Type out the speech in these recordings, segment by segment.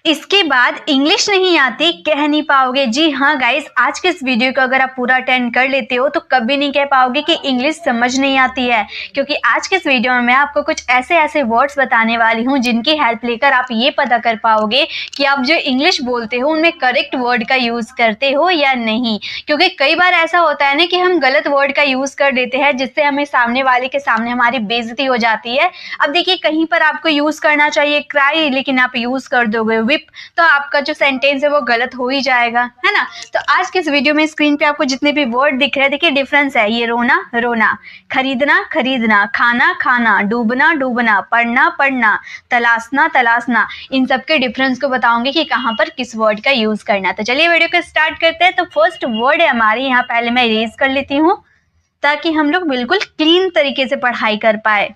इसके बाद इंग्लिश नहीं आती, कह नहीं पाओगे। जी हाँ गाइस, आज के इस वीडियो को अगर आप पूरा अटेंड कर लेते हो तो कभी नहीं कह पाओगे कि इंग्लिश समझ नहीं आती है, क्योंकि आज के इस वीडियो में मैं आपको कुछ ऐसे वर्ड्स बताने वाली हूँ जिनकी हेल्प लेकर आप ये पता कर पाओगे कि आप जो इंग्लिश बोलते हो उनमें करेक्ट वर्ड का यूज करते हो या नहीं। क्योंकि कई बार ऐसा होता है ना कि हम गलत वर्ड का यूज कर देते हैं, जिससे हमें सामने वाले के सामने हमारी बेइज्जती हो जाती है। अब देखिए, कहीं पर आपको यूज करना चाहिए क्राई, लेकिन आप यूज कर दोगे विप, तो आपका जो सेंटेंस है वो गलत हो ही जाएगा, है ना। तो आज के इस वीडियो में स्क्रीन पे आपको जितने भी वर्ड दिख रहे हैं, देखिए डिफरेंस है। ये रोना रोना, खरीदना खरीदना, खाना खाना, डूबना डूबना, पढ़ना पढ़ना, तलाशना तलाशना, इन सब के डिफरेंस को बताऊंगी कि कहाँ पर किस वर्ड का यूज करना। तो चलिए वीडियो को स्टार्ट करते हैं। तो फर्स्ट वर्ड है हमारी, यहाँ पहले मैं इरेज कर लेती हूँ ताकि हम लोग बिल्कुल क्लीन तरीके से पढ़ाई कर पाए।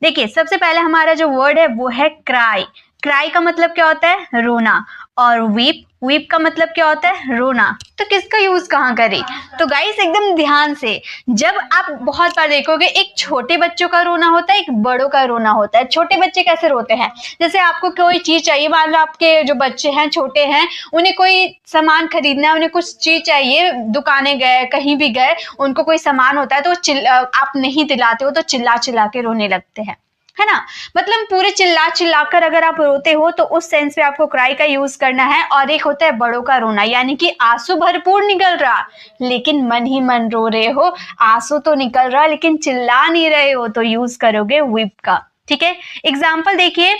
देखिए, सबसे पहले हमारा जो वर्ड है वो है क्राई। क्राई का मतलब क्या होता है? रोना। और वीप, वीप का मतलब क्या होता है? रोना। तो किसका यूज कहाँ करें? तो गाइस एकदम ध्यान से, जब आप बहुत बार देखोगे एक छोटे बच्चों का रोना होता है, एक बड़ों का रोना होता है। छोटे बच्चे कैसे रोते हैं? जैसे आपको कोई चीज चाहिए, मान लो आपके जो बच्चे हैं छोटे हैं, उन्हें कोई सामान खरीदना है, उन्हें कुछ चीज चाहिए, दुकाने गए, कहीं भी गए, उनको कोई सामान होता है तो आप नहीं दिलाते हो तो चिल्ला चिल्ला के रोने लगते हैं, है ना। मतलब पूरे चिल्ला चिल्लाकर अगर आप रोते हो तो उस सेंस में आपको क्राई का यूज करना है। और एक होता है बड़ों का रोना, यानी कि आंसू भरपूर निकल रहा लेकिन मन ही मन रो रहे हो। आंसू तो निकल रहा लेकिन चिल्ला नहीं रहे हो, तो यूज करोगे वीप का। ठीक है, एग्जाम्पल देखिए।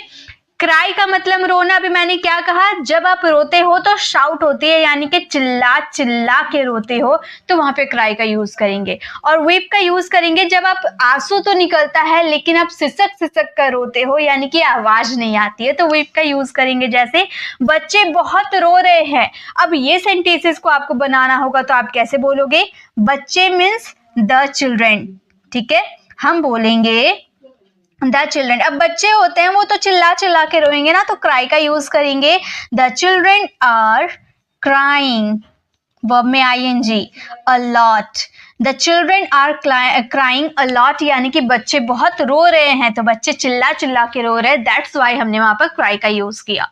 क्राई का मतलब रोना, अभी मैंने क्या कहा, जब आप रोते हो तो शाउट होती है, यानी कि चिल्ला चिल्ला के रोते हो, तो वहां पे क्राई का यूज करेंगे। और वीप का यूज करेंगे जब आप आंसू तो निकलता है लेकिन आप सिसक सिसक कर रोते हो, यानी कि आवाज नहीं आती है, तो वीप का यूज करेंगे। जैसे बच्चे बहुत रो रहे हैं, अब ये सेंटेंसेस को आपको बनाना होगा, तो आप कैसे बोलोगे? बच्चे मीन्स द चिल्ड्रेन। ठीक है, हम बोलेंगे द चिल्ड्रेन। अब बच्चे होते हैं वो तो चिल्ला चिल्ला के रोएंगे ना, तो क्राई का यूज करेंगे। The children are crying, verb में ING, a lot. The children are crying a lot, यानी कि बच्चे बहुत रो रहे हैं, तो बच्चे चिल्ला चिल्ला के रो रहे हैं, दैट्स वाई हमने वहां पर क्राई का यूज किया।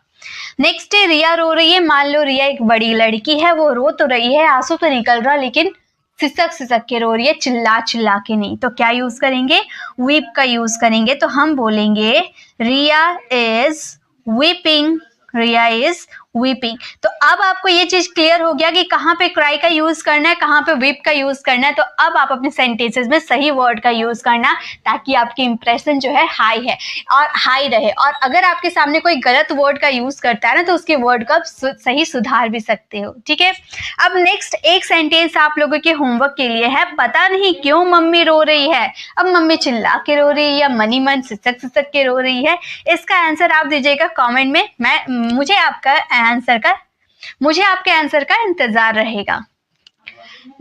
नेक्स्ट है रिया रो रही है। मान लो रिया एक बड़ी लड़की है, वो रो तो रही है, आंसू तो निकल रहा लेकिन सिसक सिसक के रो रही है, चिल्ला चिल्ला के नहीं, तो क्या यूज करेंगे? वीप का यूज करेंगे। तो हम बोलेंगे Riya is weeping, Riya is weeping. तो अब आपको ये चीज क्लियर हो गया कि कहाँ पे क्राई का यूज करना है, कहाँ पे वीप का यूज करना है। तो अब आप अपने सेंटेंसेस में सही वर्ड का यूज करना, ताकि आपकी इंप्रेशन जो है हाई है और हाई रहे। और अगर आपके सामने कोई गलत वर्ड का यूज करता है ना, तो उसके वर्ड का सही सुधार भी सकते हो। ठीक है, अब नेक्स्ट एक सेंटेंस आप लोगों के होमवर्क के लिए है। पता नहीं क्यों मम्मी रो रही है। अब मम्मी चिल्ला के रो रही है या मनी मन सिसक सिसक के रो रही है, इसका आंसर आप दीजिएगा कमेंट में। मुझे आपके आंसर का इंतजार रहेगा।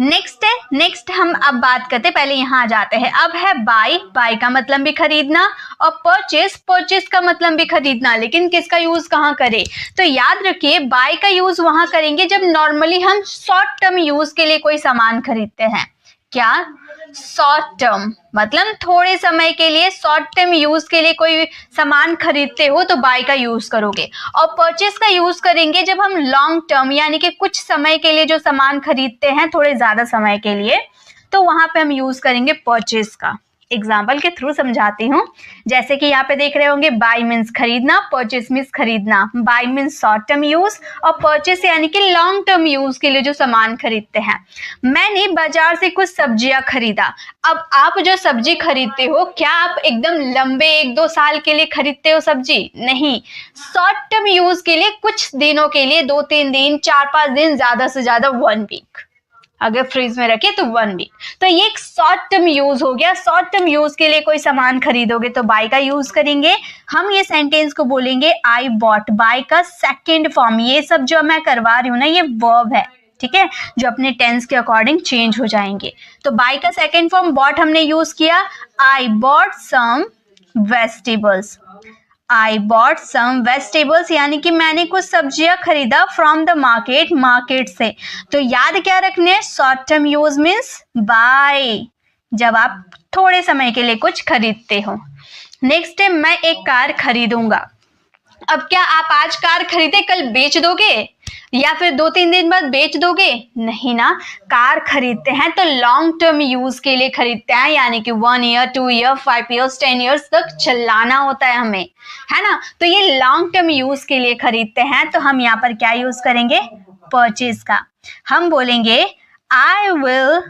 नेक्स्ट हम अब बात करते, पहले यहाँ आ जाते हैं। अब है बाय। बाय का मतलब भी खरीदना, और परचेस, परचेस का मतलब भी खरीदना, लेकिन किसका यूज कहाँ करें? तो याद रखिए, बाय का यूज वहां करेंगे जब नॉर्मली हम शॉर्ट टर्म यूज के लिए कोई सामान खरीदते हैं। क्या? शॉर्ट टर्म मतलब थोड़े समय के लिए, शॉर्ट टर्म यूज के लिए कोई सामान खरीदते हो तो बाय का यूज करोगे। और परचेस का यूज करेंगे जब हम लॉन्ग टर्म, यानी कि कुछ समय के लिए जो सामान खरीदते हैं, थोड़े ज्यादा समय के लिए, तो वहां पे हम यूज करेंगे परचेस का। एग्जाम्पल के थ्रू समझाती हूँ। जैसे कि यहाँ पे देख रहे होंगे, बाय मीन्स खरीदना, परचेस मीन्स खरीदना। Bye means short term use, और परचेस यानी कि लॉन्ग टर्म यूज के लिए जो सामान खरीदते हैं। मैंने बाजार से कुछ सब्जियां खरीदा। अब आप जो सब्जी खरीदते हो, क्या आप एकदम लंबे 1-2 साल के लिए खरीदते हो सब्जी? नहीं, शॉर्ट टर्म यूज के लिए कुछ दिनों के लिए, 2-3 दिन, 4-5 दिन, ज्यादा से ज्यादा 1 वीक, अगर फ्रीज में रखे तो 1 वीक। तो ये एक शॉर्ट टर्म यूज हो गया। शॉर्ट टर्म यूज के लिए कोई सामान खरीदोगे तो बाय का यूज करेंगे। हम ये सेंटेंस को बोलेंगे आई बॉट। बाय का सेकेंड फॉर्म, ये सब जो मैं करवा रही हूँ ना, ये वर्ब है, ठीक है, जो अपने टेंस के अकॉर्डिंग चेंज हो जाएंगे। तो बाय का सेकेंड फॉर्म बॉट हमने यूज किया। I bought some vegetables. I bought some vegetables, यानी कि मैंने कुछ सब्जियां खरीदा फ्रॉम द मार्केट, मार्केट से। तो याद क्या रखने? Short term use means by, जब आप थोड़े समय के लिए कुछ खरीदते हो। नेक्स्ट है मैं एक कार खरीदूंगा। अब क्या आप आज कार खरीदे कल बेच दोगे या फिर 2-3 दिन बाद बेच दोगे? नहीं ना, कार खरीदते हैं तो लॉन्ग टर्म यूज के लिए खरीदते हैं, यानी कि 1 ईयर, 2 ईयर, 5 ईयर्स, 10 ईयर्स तक चलाना होता है हमें, है ना। तो ये लॉन्ग टर्म यूज के लिए खरीदते हैं, तो हम यहाँ पर क्या यूज करेंगे? परचेज का। हम बोलेंगे I will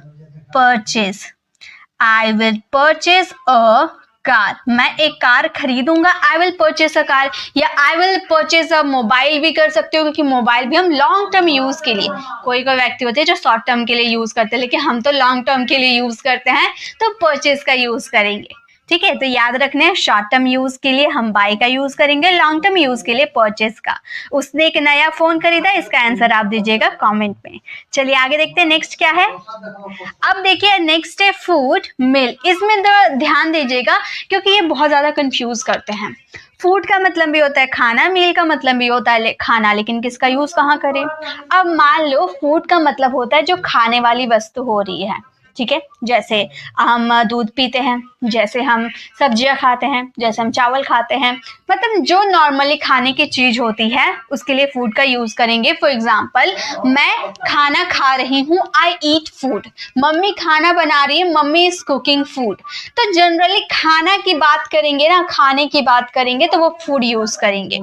purchase a car. मैं एक कार खरीदूंगा, I will purchase a car, या I will purchase a mobile भी कर सकते हो, क्योंकि मोबाइल भी हम लॉन्ग टर्म यूज के लिए, कोई कोई व्यक्ति होते हैं जो शॉर्ट टर्म के लिए यूज करते हैं, लेकिन हम तो लॉन्ग टर्म के लिए यूज करते हैं, तो परचेज का यूज करेंगे। ठीक है, तो याद रखना है, शॉर्ट टर्म यूज के लिए हम बाय का यूज करेंगे, लॉन्ग टर्म यूज के लिए परचेज का। उसने एक नया फोन खरीदा, इसका आंसर आप दीजिएगा कमेंट में। चलिए आगे देखते हैं नेक्स्ट क्या है। अब देखिए नेक्स्ट है फूड, मील। इसमें ध्यान दीजिएगा क्योंकि ये बहुत ज्यादा कंफ्यूज करते हैं। फूड का मतलब भी होता है खाना, मील का मतलब भी होता है खाना, लेकिन किसका यूज कहाँ करें? अब मान लो फूड का मतलब होता है जो खाने वाली वस्तु हो रही है, ठीक है, जैसे हम दूध पीते हैं, जैसे हम सब्जियां खाते हैं, जैसे हम चावल खाते हैं, मतलब जो नॉर्मली खाने की चीज होती है उसके लिए फूड का यूज करेंगे। फॉर एग्जाम्पल, मैं खाना खा रही हूँ, आई ईट फूड। मम्मी खाना बना रही है, मम्मी इज कुकिंग फूड। तो जनरली खाना की बात करेंगे ना, खाने की बात करेंगे तो वो फूड यूज करेंगे।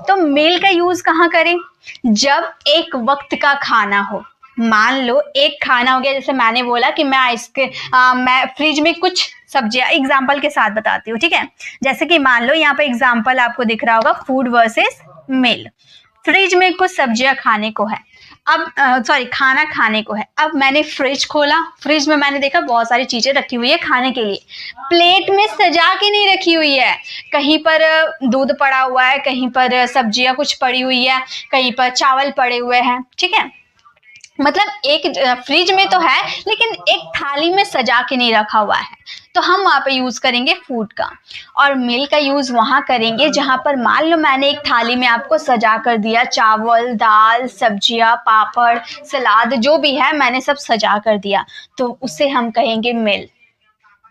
तो मील का यूज कहाँ करें? जब एक वक्त का खाना हो। मान लो एक खाना हो गया, जैसे मैंने बोला कि मैं फ्रिज में कुछ सब्जियां, एग्जाम्पल के साथ बताती हूँ, ठीक है। जैसे कि मान लो यहाँ पे एग्जाम्पल आपको दिख रहा होगा, फूड वर्सेस मील। फ्रिज में कुछ सब्जियां खाने को है, अब खाना खाने को है। अब मैंने फ्रिज खोला, फ्रिज में मैंने देखा बहुत सारी चीजें रखी हुई है खाने के लिए, प्लेट में सजा के नहीं रखी हुई है। कहीं पर दूध पड़ा हुआ है, कहीं पर सब्जियां कुछ पड़ी हुई है, कहीं पर चावल पड़े हुए हैं, ठीक है। मतलब एक फ्रिज में तो है लेकिन एक थाली में सजा के नहीं रखा हुआ है, तो हम वहां पे यूज करेंगे फूड का। और मील का यूज वहां करेंगे जहां पर मान लो मैंने एक थाली में आपको सजा कर दिया, चावल, दाल, सब्जियां, पापड़, सलाद, जो भी है मैंने सब सजा कर दिया, तो उसे हम कहेंगे मील।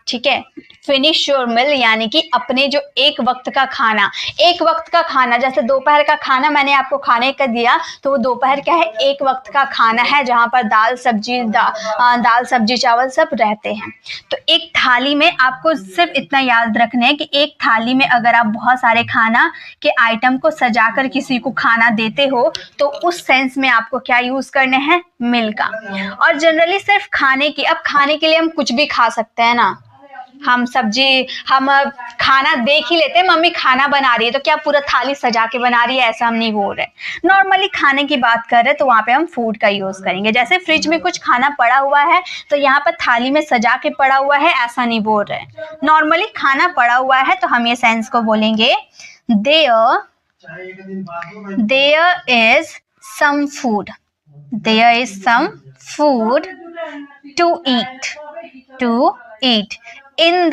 ठीक है, फिनिश योर मील, यानी कि अपने जो एक वक्त का खाना, एक वक्त का खाना, जैसे दोपहर का खाना मैंने आपको खाने का दिया, तो वो दोपहर क्या है? एक वक्त का खाना है, जहां पर दाल सब्जी चावल सब रहते हैं। तो एक थाली में आपको सिर्फ इतना याद रखना है कि एक थाली में अगर आप बहुत सारे खाना के आइटम को सजाकर किसी को खाना देते हो, तो उस सेंस में आपको क्या यूज करने हैं? मील का। और जनरली सिर्फ खाने की, अब खाने के लिए हम कुछ भी खा सकते हैं ना, हम खाना देख ही लेते हैं, मम्मी खाना बना रही है तो क्या पूरा थाली सजा के बना रही है, ऐसा हम नहीं बोल रहे। नॉर्मली खाने की बात कर रहे हैं तो वहां पे हम फूड का यूज करेंगे। जैसे फ्रिज में कुछ खाना पड़ा हुआ है तो यहाँ पर थाली में सजा के पड़ा हुआ है, ऐसा नहीं बोल रहे। नॉर्मली खाना पड़ा हुआ है तो हम ये सेंस को बोलेंगे there is some food, there is some food to eat in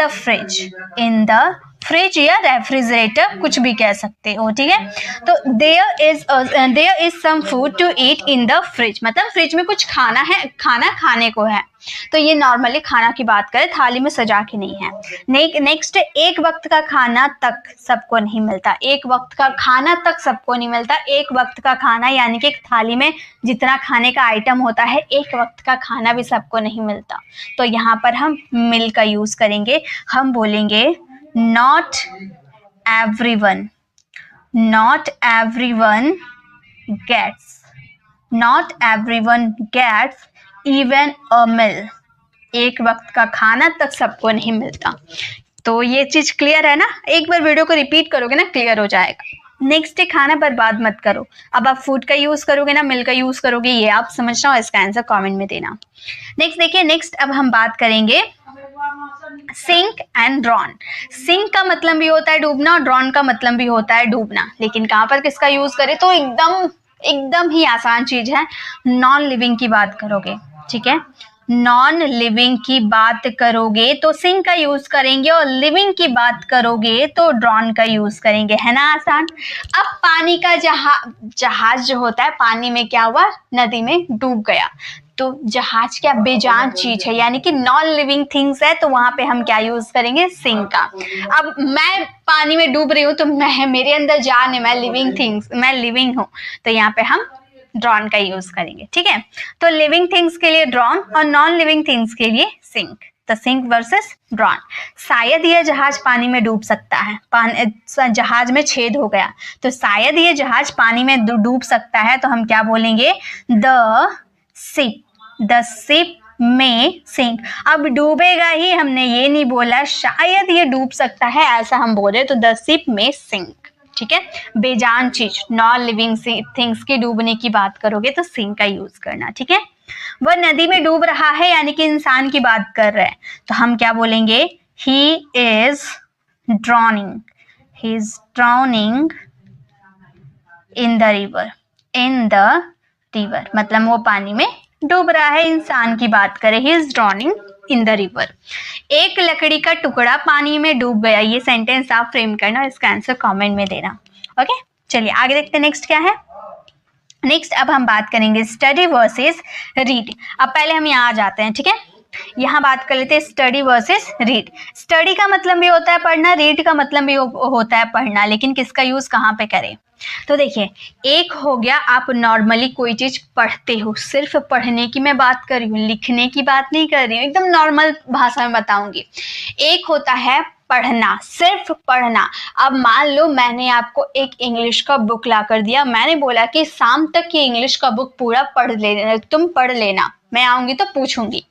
the fridge या रेफ्रिजरेटर, कुछ भी कह सकते हो, ठीक है। तो there is some food to eat in the fridge, मतलब फ्रिज में कुछ खाना है, खाना खाने को है। तो ये नॉर्मली खाना की बात करें, थाली में सजा के नहीं है। नेक्स्ट, एक वक्त का खाना तक सबको नहीं मिलता, एक वक्त का खाना तक सबको नहीं मिलता। एक वक्त का खाना यानी कि एक थाली में जितना खाने का आइटम होता है, एक वक्त का खाना भी सबको नहीं मिलता। तो यहाँ पर हम मील का यूज करेंगे, हम बोलेंगे not everyone gets even a meal, एक वक्त का खाना तक सबको नहीं मिलता। तो ये चीज क्लियर है ना? एक बार वीडियो को रिपीट करोगे ना, क्लियर हो जाएगा। नेक्स्ट है खाना बर्बाद मत करो। अब आप फूड का यूज करोगे ना, मील का यूज करोगे, ये आप समझना और इसका आंसर कमेंट में देना। नेक्स्ट देखिए, नेक्स्ट अब हम बात करेंगे सिंक एंड ड्रॉन। सिंक का मतलब भी होता है डूबना और ड्रॉन का मतलब भी होता है डूबना, लेकिन कहाँ पर किसका यूज करें? तो एकदम ही आसान चीज है, नॉन लिविंग की बात करोगे, ठीक है। नॉन लिविंग की बात करोगे तो सिंक का यूज करेंगे, और लिविंग की बात करोगे तो ड्रॉन का यूज करेंगे, है ना आसान। अब पानी का जहाज जो होता है, पानी में क्या हुआ? नदी में डूब गया, तो जहाज क्या बेजान चीज है, यानी कि नॉन लिविंग थिंग्स है, तो वहां पे हम क्या यूज करेंगे, सिंक का। अब मैं पानी में डूब रही हूँ तो मेरे अंदर जान है, मैं लिविंग थिंग्स, मैं लिविंग हूँ, तो यहाँ पे हम ड्रॉन का यूज करेंगे। ठीक है, तो लिविंग थिंग्स के लिए ड्रॉन और नॉन लिविंग थिंग्स के लिए सिंक। तो सिंक वर्सेस ड्रॉन। शायद यह जहाज पानी में डूब सकता है, जहाज में छेद हो गया, तो शायद ये जहाज पानी में डूब सकता है, तो हम क्या बोलेंगे, द शिप में सिंक। अब डूबेगा ही, हमने ये नहीं बोला शायद ये डूब सकता है, ऐसा हम बोले तो द शिप में सिंक। ठीक है, बेजान चीज, नॉन लिविंग थिंग्स की डूबने की बात करोगे तो सिंक का यूज करना। ठीक है, वह नदी में डूब रहा है, यानी कि इंसान की बात कर रहे हैं, तो हम क्या बोलेंगे, he is drowning in the river, मतलब वो पानी में डूब रहा है, इंसान की बात करें, he is drowning in the river. एक लकड़ी का टुकड़ा पानी में डूब गया, ये सेंटेंस आप फ्रेम करना, इसका आंसर कमेंट में देना। ओके, चलिए आगे देखते हैं नेक्स्ट क्या है। नेक्स्ट अब हम बात करेंगे स्टडी वर्सेस रीड। अब पहले हम यहाँ आ जाते हैं। ठीक है, यहाँ बात कर लेते हैं स्टडी वर्सेस रीड। स्टडी का मतलब भी होता है पढ़ना, रीड का मतलब भी होता है पढ़ना, लेकिन किसका यूज कहाँ पे करें। तो देखिए, एक हो गया आप नॉर्मली कोई चीज पढ़ते हो, सिर्फ पढ़ने की मैं बात कर रही हूँ, लिखने की बात नहीं कर रही हूँ, एकदम नॉर्मल भाषा में बताऊंगी। एक होता है पढ़ना, सिर्फ पढ़ना। अब मान लो मैंने आपको एक इंग्लिश का बुक ला कर दिया, मैंने बोला कि शाम तक ये इंग्लिश का बुक पूरा पढ़ लेना, तुम पढ़ लेना, मैं आऊंगी तो पूछूंगी।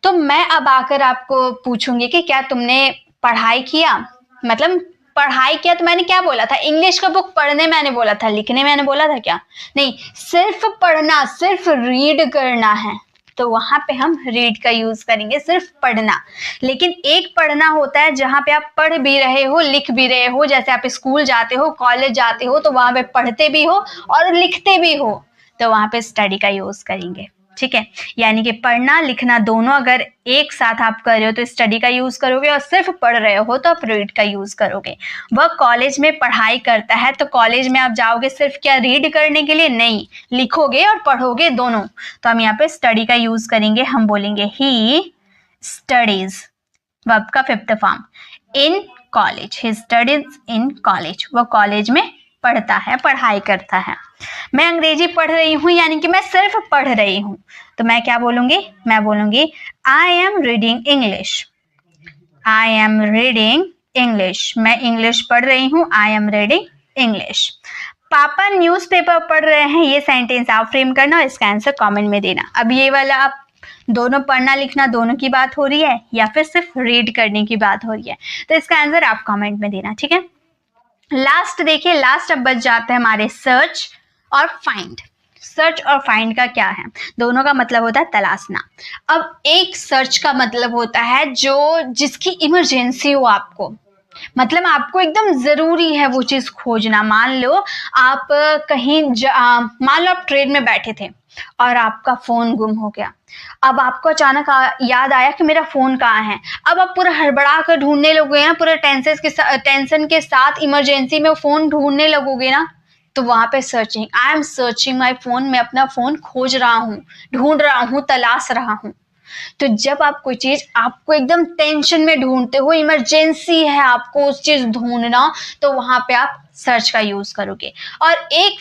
तो मैं अब आकर आपको पूछूंगी कि क्या तुमने पढ़ाई किया, मतलब पढ़ाई किया, तो मैंने क्या बोला था, इंग्लिश का बुक पढ़ने मैंने बोला था, लिखने मैंने बोला था क्या, नहीं, सिर्फ पढ़ना, सिर्फ रीड करना है, तो वहां पे हम रीड का यूज करेंगे, सिर्फ पढ़ना। लेकिन एक पढ़ना होता है जहां पे आप पढ़ भी रहे हो, लिख भी रहे हो, जैसे आप स्कूल जाते हो, कॉलेज जाते हो, तो वहां पे पढ़ते भी हो और लिखते भी हो, तो वहां पे स्टडी का यूज करेंगे। ठीक है, यानी कि पढ़ना लिखना दोनों अगर एक साथ आप कर रहे हो तो स्टडी का यूज करोगे, और सिर्फ पढ़ रहे हो तो आप रीड का यूज करोगे। वह कॉलेज में पढ़ाई करता है, तो कॉलेज में आप जाओगे सिर्फ क्या रीड करने के लिए, नहीं, लिखोगे और पढ़ोगे दोनों, तो हम यहाँ पे स्टडी का यूज करेंगे, हम बोलेंगे ही स्टडीज, वर्ब का fifth form, in college, he studies in college, वह कॉलेज में पढ़ता है, पढ़ाई करता है। मैं अंग्रेजी पढ़ रही हूँ, यानी कि मैं सिर्फ पढ़ रही हूँ, तो मैं क्या बोलूंगी, मैं बोलूंगी I am reading English, I am reading English, मैं इंग्लिश पढ़ रही हूँ, आई एम रीडिंग इंग्लिश। पापा न्यूज़पेपर पढ़ रहे हैं, ये सेंटेंस आप फ्रेम करना, इसका आंसर कमेंट में देना। अब ये वाला आप दोनों पढ़ना लिखना दोनों की बात हो रही है या फिर सिर्फ रीड करने की बात हो रही है, तो इसका आंसर आप कमेंट में देना। ठीक है, लास्ट देखिए, लास्ट अब बच जाते हैं हमारे सर्च और फाइंड। सर्च और फाइंड का क्या है, दोनों का मतलब होता है तलाशना। अब एक सर्च का मतलब होता है जिसकी इमरजेंसी हो आपको, मतलब आपको एकदम जरूरी है वो चीज खोजना। मान लो आप कहीं मान लो आप ट्रेन में बैठे थे और आपका फोन गुम हो गया, अब आपको अचानक याद आया कि मेरा फोन कहाँ है। अब आप पूरा हड़बड़ा कर ढूंढने लगोगे ना, पूरा टेंशन के साथ इमरजेंसी में फोन ढूंढने लगोगे ना, तो वहां पे searching, I am searching my phone, मैं अपना फोन खोज रहा हूँ, ढूंढ रहा हूँ, तलाश रहा हूँ। तो जब आप कोई चीज आपको एकदम टेंशन में ढूंढते हो, इमरजेंसी है आपको उस चीज ढूंढना, तो वहां पे आप सर्च का यूज करोगे। और एक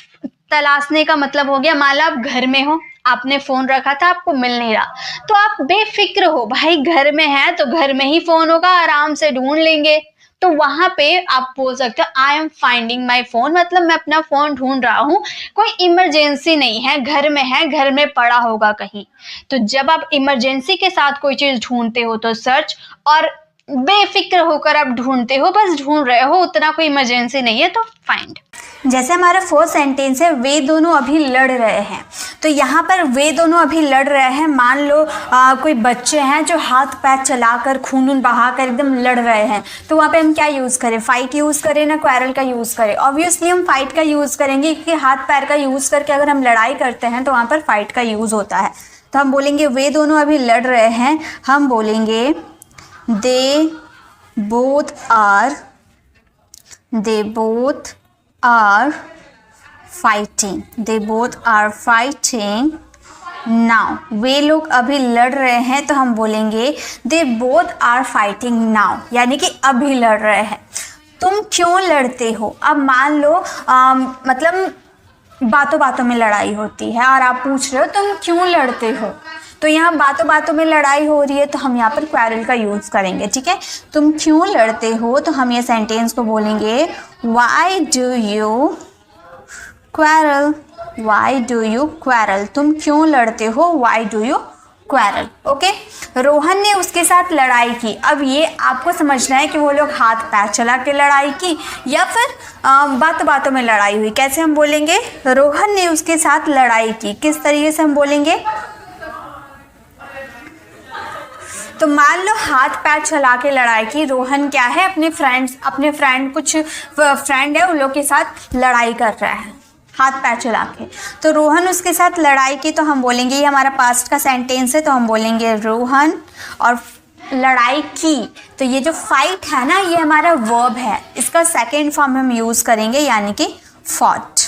तलाशने का मतलब हो गया, मान लो आप घर में हो, आपने फोन रखा था, आपको मिल नहीं रहा, तो आप बेफिक्र हो, भाई घर में है तो घर में ही फोन होगा, आराम से ढूंढ लेंगे। तो वहां पे आप बोल सकते हो I am finding my phone, मतलब मैं अपना फोन ढूंढ रहा हूँ, कोई इमरजेंसी नहीं है, घर में है, घर में पड़ा होगा कहीं। तो जब आप इमरजेंसी के साथ कोई चीज ढूंढते हो तो सर्च, और बेफिक्र होकर आप ढूंढते हो, बस ढूंढ रहे हो, उतना कोई इमरजेंसी नहीं है, तो फाइंड। जैसे हमारा फोर्थ सेंटेंस है, वे दोनों अभी लड़ रहे हैं, तो यहाँ पर वे दोनों अभी लड़ रहे हैं, मान लो कोई बच्चे हैं जो हाथ पैर चलाकर खून बहाकर एकदम लड़ रहे हैं, तो वहाँ पे हम क्या यूज़ करें, फाइट यूज़ करें ना क्वारल का यूज़ करें। ऑब्वियसली हम फाइट का यूज़ करेंगे, क्योंकि हाथ पैर का यूज़ करके अगर हम लड़ाई करते हैं तो वहाँ पर फाइट का यूज़ होता है। तो हम बोलेंगे वे दोनों अभी लड़ रहे हैं, हम बोलेंगे they both are fighting, they both are fighting now, वे लोग अभी लड़ रहे हैं, तो हम बोलेंगे they both are fighting now, यानी कि अभी लड़ रहे हैं। तुम क्यों लड़ते हो? अब मान लो मतलब बातों बातों में लड़ाई होती है और आप पूछ रहे हो तुम क्यों लड़ते हो, तो यहाँ बातों बातों में लड़ाई हो रही है तो हम यहाँ पर क्वारल का यूज़ करेंगे, ठीक है। तुम क्यों लड़ते हो, तो हम ये सेंटेंस को बोलेंगे why do you quarrel, why do you quarrel, तुम क्यों लड़ते हो, why do you quarrel. Okay, Rohan ने उसके साथ लड़ाई की। अब ये आपको समझना है कि वो लोग हाथ पैर चला के लड़ाई की या फिर बातों बातों में लड़ाई हुई। कैसे हम बोलेंगे? रोहन ने उसके साथ लड़ाई की, किस तरीके से हम बोलेंगे? तो मान लो हाथ पैर चला के लड़ाई की, रोहन क्या है अपने फ्रेंड कुछ फ्रेंड है उन लोग के साथ लड़ाई कर रहा है हाथ पैर चला के, तो रोहन उसके साथ लड़ाई की, तो हम बोलेंगे, ये हमारा पास्ट का सेंटेंस है तो हम बोलेंगे रोहन और लड़ाई की। तो ये जो फाइट है ना, ये हमारा वर्ब है, इसका सेकेंड फॉर्म हम यूज़ करेंगे यानी कि fought.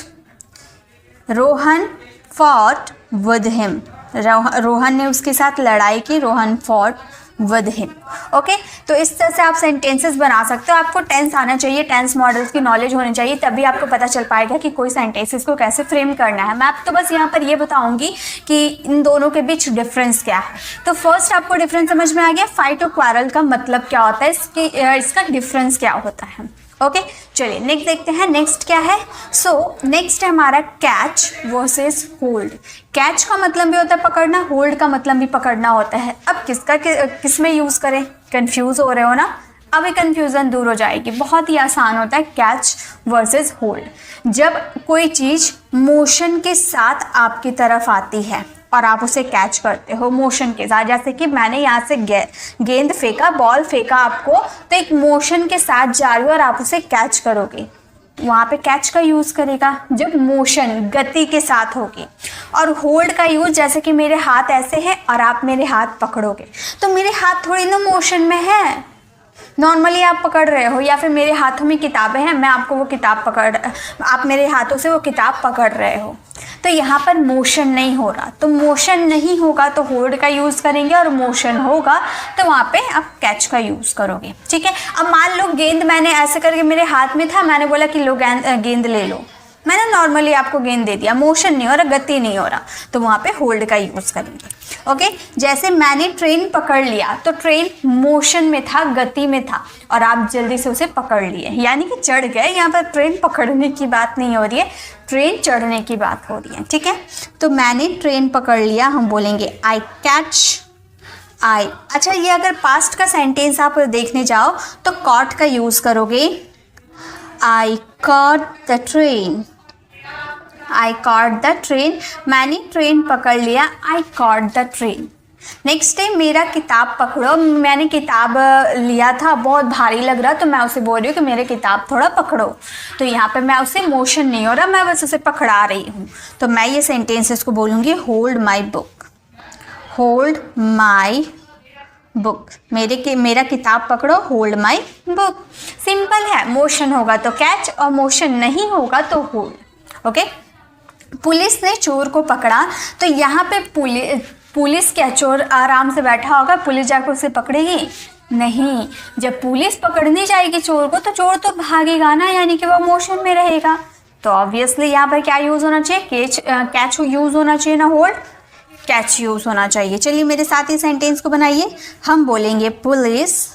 Rohan fought with him, Rohan ने उसके साथ लड़ाई की, Rohan fought with him. Okay, तो इस तरह से आप सेंटेंसेस बना सकते हो। आपको टेंस आना चाहिए, टेंस मॉडल्स की नॉलेज होनी चाहिए, तभी आपको पता चल पाएगा कि कोई सेंटेंसेस को कैसे फ्रेम करना है। मैं आपको बस यहाँ पर ये बताऊंगी कि इन दोनों के बीच डिफरेंस क्या है। तो फर्स्ट आपको डिफरेंस समझ में आ गया, फाइट और क्वारल का मतलब क्या होता है, इसका डिफरेंस क्या होता है। ओके, चलिए नेक्स्ट देखते हैं, नेक्स्ट क्या है। नेक्स्ट है हमारा कैच वर्सेस होल्ड। कैच का मतलब भी होता है पकड़ना, होल्ड का मतलब भी पकड़ना होता है। अब किस में यूज़ करें? कंफ्यूज हो रहे हो ना, अभी कंफ्यूजन दूर हो जाएगी, बहुत ही आसान होता है कैच वर्सेस होल्ड। जब कोई चीज़ मोशन के साथ आपकी तरफ आती है और आप उसे कैच करते हो मोशन के साथ, जैसे कि मैंने यहाँ से गेंद फेंका, बॉल फेंका आपको, तो एक मोशन के साथ जा रही हो और आप उसे कैच करोगे, वहाँ पे कैच का यूज़ करेगा जब मोशन गति के साथ होगी। और होल्ड का यूज़ जैसे कि मेरे हाथ ऐसे हैं और आप मेरे हाथ पकड़ोगे, तो मेरे हाथ थोड़ी ना मोशन में है, नॉर्मली आप पकड़ रहे हो, या फिर मेरे हाथों में किताबें हैं, मैं आपको वो किताब आप मेरे हाथों से वो किताब पकड़ रहे हो, तो यहाँ पर मोशन नहीं हो रहा। तो मोशन नहीं होगा तो होल्ड का यूज़ करेंगे, और मोशन होगा तो वहाँ पे आप कैच का यूज़ करोगे, ठीक है। अब मान लो गेंद मैंने ऐसे करके मेरे हाथ में था, मैंने बोला कि लो गेंद ले लो, मैंने नॉर्मली आपको गेंद दे दिया, मोशन नहीं हो रहा, गति नहीं हो रहा, तो वहाँ पे होल्ड का यूज़ करेंगे। ओके, जैसे मैंने ट्रेन पकड़ लिया, तो ट्रेन मोशन में था, गति में था, और आप जल्दी से उसे पकड़ लिए, यानी कि चढ़ गए। यहाँ पर ट्रेन पकड़ने की बात नहीं हो रही है, ट्रेन चढ़ने की बात हो रही है, ठीक है। तो मैंने ट्रेन पकड़ लिया, हम बोलेंगे आई कैच आई। अच्छा, ये अगर पास्ट का सेंटेंस आप देखने जाओ तो कॉट का यूज़ करोगे, आई caught the train, I caught the train, मैंने ट्रेन पकड़ लिया, आई कॉट द ट्रेन। नेक्स्ट है मेरा किताब पकड़ो, मैंने किताब लिया था, बहुत भारी लग रहा, तो मैं उसे बोल रही हूँ कि मेरे किताब थोड़ा पकड़ो, तो यहाँ पे मैं उसे मोशन नहीं हो रहा, मैं बस उसे पकड़ा रही हूँ, तो मैं ये सेंटेंसेस को बोलूँगी hold my book, hold my book, मेरा किताब पकड़ो, होल्ड माई बुक। सिंपल है, मोशन होगा तो कैच और मोशन नहीं होगा तो होल्ड। ओके, पुलिस ने चोर को पकड़ा, तो यहाँ पे पुलिस क्या, चोर आराम से बैठा होगा, पुलिस जाकर उसे पकड़ेगी नहीं। जब पुलिस पकड़ने जाएगी चोर को, तो चोर तो भागेगा ना, यानी कि वो मोशन में रहेगा, तो ऑब्वियसली यहाँ पर क्या यूज़ होना चाहिए, कैच यूज़ होना चाहिए ना होल्ड, कैच यूज़ होना चाहिए। चलिए मेरे साथ ही सेंटेंस को बनाइए, हम बोलेंगे police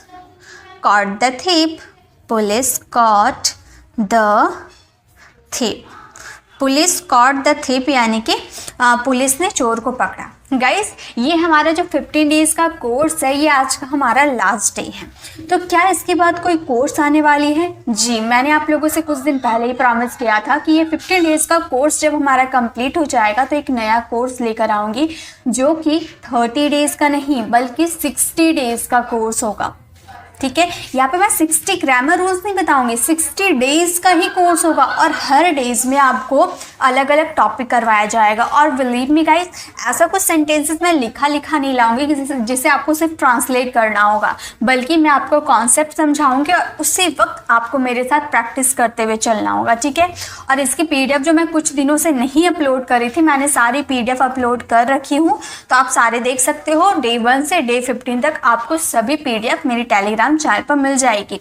caught the thief, police caught the thief, police caught the thief, यानी कि पुलिस ने चोर को पकड़ा। गाइस, ये हमारा जो 15 डेज का कोर्स है, ये आज का हमारा लास्ट डे है, तो क्या इसके बाद कोई कोर्स आने वाली है? जी, मैंने आप लोगों से कुछ दिन पहले ही प्रॉमिस किया था कि ये 15 डेज का कोर्स जब हमारा कंप्लीट हो जाएगा तो एक नया कोर्स लेकर आऊँगी, जो कि 30 डेज का नहीं बल्कि 60 डेज का कोर्स होगा। ठीक है। यहाँ पे मैं 60 ग्रामर रूल्स नहीं बताऊंगी, 60 डेज का ही कोर्स होगा और हर डेज में आपको अलग अलग टॉपिक करवाया जाएगा। और बिलीव मी गाइस, ऐसा कुछ सेंटेंसेस मैं लिखा नहीं लाऊंगी जिसे आपको सिर्फ ट्रांसलेट करना होगा, बल्कि मैं आपको कॉन्सेप्ट समझाऊंगी और उसी वक्त आपको मेरे साथ प्रैक्टिस करते हुए चलना होगा, ठीक है। और इसकी PDF जो मैं कुछ दिनों से नहीं अपलोड करी थी, मैंने सारी PDF अपलोड कर रखी हूँ, तो आप सारे देख सकते हो। Day 1 से Day 15 तक आपको सभी PDF मेरी टेलीग्राम चैनल पर मिल जाएगी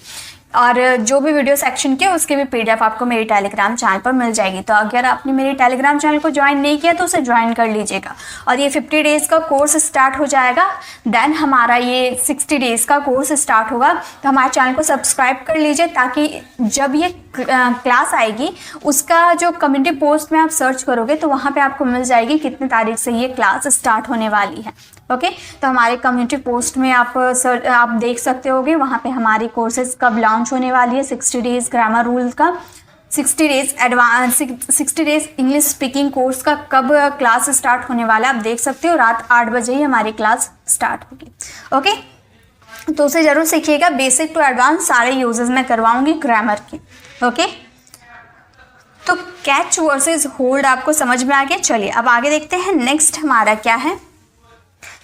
और जो भी वीडियो सेक्शन के उसके भी PDF आपको मेरी टेलीग्राम चैनल पर मिल जाएगी। तो अगर आपने मेरी टेलीग्राम चैनल को ज्वाइन नहीं किया तो उसे ज्वाइन कर लीजिएगा। और ये 50 डेज़ का कोर्स स्टार्ट हो जाएगा, देन हमारा ये 60 डेज़ का कोर्स स्टार्ट होगा। तो हमारे चैनल को सब्सक्राइब कर लीजिए ताकि जब ये क्लास आएगी उसका जो कम्युनिटी पोस्ट में आप सर्च करोगे तो वहाँ पे आपको मिल जाएगी कितने तारीख से ये क्लास स्टार्ट होने वाली है। ओके, तो हमारे कम्युनिटी पोस्ट में आप देख सकते होगे वहाँ पे हमारी कोर्सेज कब लॉन्च होने वाली है। 60 डेज़ ग्रामर रूल का, 60 days advance, 60 days English speaking course का कब क्लास स्टार्ट होने वाला है आप देख सकते हो। रात 8 बजे ही हमारी क्लास स्टार्ट होगी। ओके, तो उसे ज़रूर सीखिएगा। बेसिक टू एडवांस सारे यूजेस मैं करवाऊंगी ग्रामर की। ओके, तो कैच वर्सेस होल्ड आपको समझ में आ गया। चलिए अब आगे देखते हैं नेक्स्ट हमारा क्या है।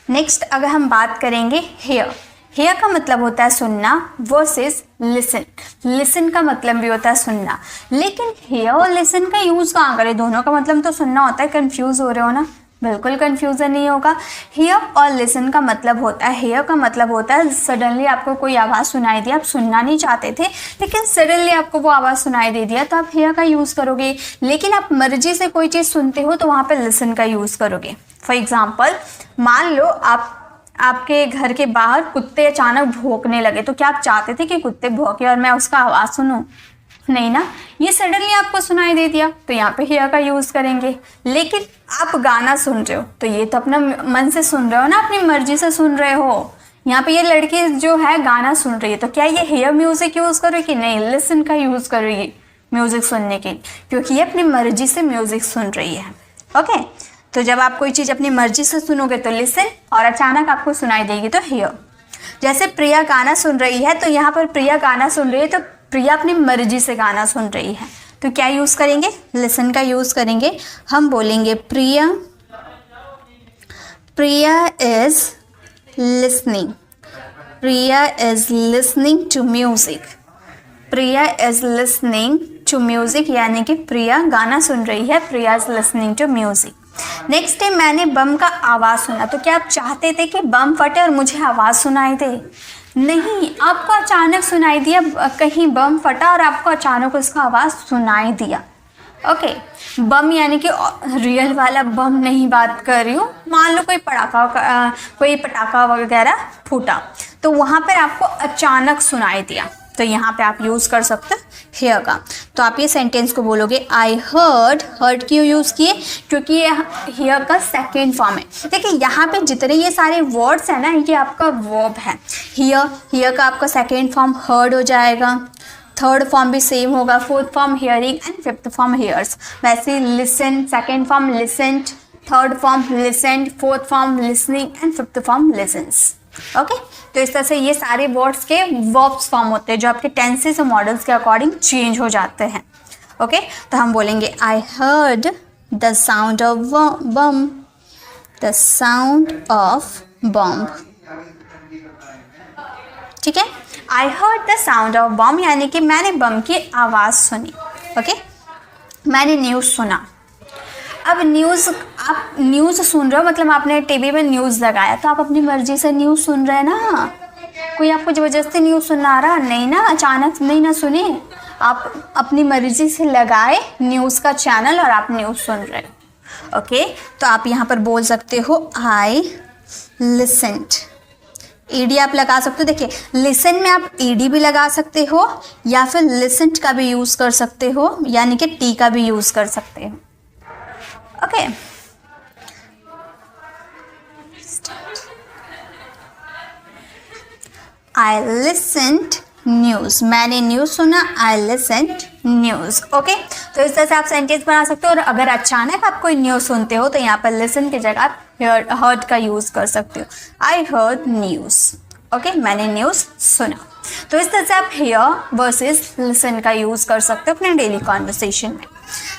नेक्स्ट अगर हम बात करेंगे हेयर, हेयर का मतलब होता है सुनना वर्सेस लिसन। लिसन का मतलब भी होता है सुनना, लेकिन हेयर और लिसन का यूज़ कहाँ करें? दोनों का मतलब तो सुनना होता है। कंफ्यूज हो रहे हो ना? बिल्कुल कंफ्यूजन नहीं होगा। हेयर और लिसन का मतलब होता है, हेयर का मतलब होता है सडनली आपको कोई आवाज़ सुनाई दी, आप सुनना नहीं चाहते थे लेकिन सडनली आपको वो आवाज़ सुनाई दे दिया तो आप हेयर का यूज़ करोगे। लेकिन आप मर्जी से कोई चीज़ सुनते हो तो वहाँ पे लिसन का यूज़ करोगे। फॉर एग्जाम्पल, मान लो आपके घर के बाहर कुत्ते अचानक भौंकने लगे, तो क्या आप चाहते थे कि कुत्ते भौंके और मैं उसका आवाज़ सुनूं? नहीं ना, ये सडनली आपको सुनाई दे दिया तो यहाँ पे हेयर का यूज़ करेंगे। लेकिन आप गाना सुन रहे हो तो ये तो अपना मन से सुन रहे हो ना, अपनी मर्जी से सुन रहे हो। यहाँ पे ये लड़की जो है गाना सुन रही है तो क्या ये हेयर म्यूजिक यूज़ करेगी? नहीं, लिसन का यूज़ करेगी म्यूजिक सुनने के, क्योंकि ये अपनी मर्जी से म्यूजिक सुन रही है। ओके, तो जब आप कोई चीज़ अपनी मर्जी से सुनोगे तो लिसन, और अचानक आपको सुनाई देगी तो हेयर। जैसे प्रिया गाना सुन रही है तो यहाँ पर प्रिया गाना सुन रही है तो प्रिया अपनी मर्जी से गाना सुन रही है, तो क्या यूज़ करेंगे? लिसन का यूज़ करेंगे। हम बोलेंगे Priya is listening, Priya is listening to music, Priya is listening to music, यानी कि प्रिया गाना सुन रही है, Priya is listening to music. Next time मैंने बम का आवाज़ सुना, तो क्या आप चाहते थे कि बम फटे और मुझे आवाज़ सुनाई दे? नहीं, आपको अचानक सुनाई दिया, कहीं बम फटा और आपको अचानक उसका आवाज़ सुनाई दिया। ओके, बम यानी कि रियल वाला बम नहीं बात कर रही हूँ। मान लो कोई पटाखा वगैरह फूटा तो वहाँ पर आपको अचानक सुनाई दिया, तो यहाँ पे आप यूज़ कर सकते हैं हेयर का। तो आप ये सेंटेंस को बोलोगे आई हर्ड। हर्ड क्यों यूज़ किए? क्योंकि ये हेयर का सेकेंड फॉर्म है। देखिए यहाँ पे जितने ये सारे वर्ड्स हैं ना, ये आपका वर्ब है। हेयर का आपका सेकेंड फॉर्म हर्ड हो जाएगा, थर्ड फॉर्म भी सेम होगा, fourth form hearing and fifth form hears. वैसे listen, second form listened, third form listened, fourth form listening and fifth form listens. Okay, तो इस तरह से ये सारे वर्ड्स के वर्ब्स फॉर्म होते हैं जो आपके टेंसेस और मॉडल्स के अकॉर्डिंग चेंज हो जाते हैं। ओके, तो हम बोलेंगे I heard the sound of bomb, the sound of bomb. ठीक है, I heard the sound of bomb यानी कि मैंने बम की आवाज़ सुनी। ओके, मैंने न्यूज़ सुना। अब आप न्यूज़ सुन रहे हो मतलब आपने टीवी में न्यूज़ लगाया तो आप अपनी मर्जी से न्यूज़ सुन रहे हैं ना, कोई आपको ज़बरदस्ती न्यूज़ सुना रहा नहीं ना, अचानक नहीं ना सुने, आप अपनी मर्जी से लगाए न्यूज़ का चैनल और आप न्यूज़ सुन रहे हो। ओके, तो आप यहाँ पर बोल सकते हो आई लिसन्ड। ईडी आप लगा सकते हो। देखिए, लिसन में आप ईडी भी लगा सकते हो या फिर लिसन्ड का भी यूज़ कर सकते हो, यानी कि टी का भी यूज़ कर सकते हो। ओके, आई लिसन्ड न्यूज़, मैंने न्यूज़ सुना, आई लिसन्ड न्यूज़। ओके, तो इस तरह से आप सेंटेंस बना सकते हो। और अगर अचानक आप कोई न्यूज़ सुनते हो तो यहाँ पर लिसन की जगह आप हर्ड का यूज़ कर सकते हो। I heard news. ओके, मैंने न्यूज़ सुना। तो इस तरह से आप हियर वर्सेस लिसन का यूज़ कर सकते हो अपने डेली कॉन्वर्सेशन में।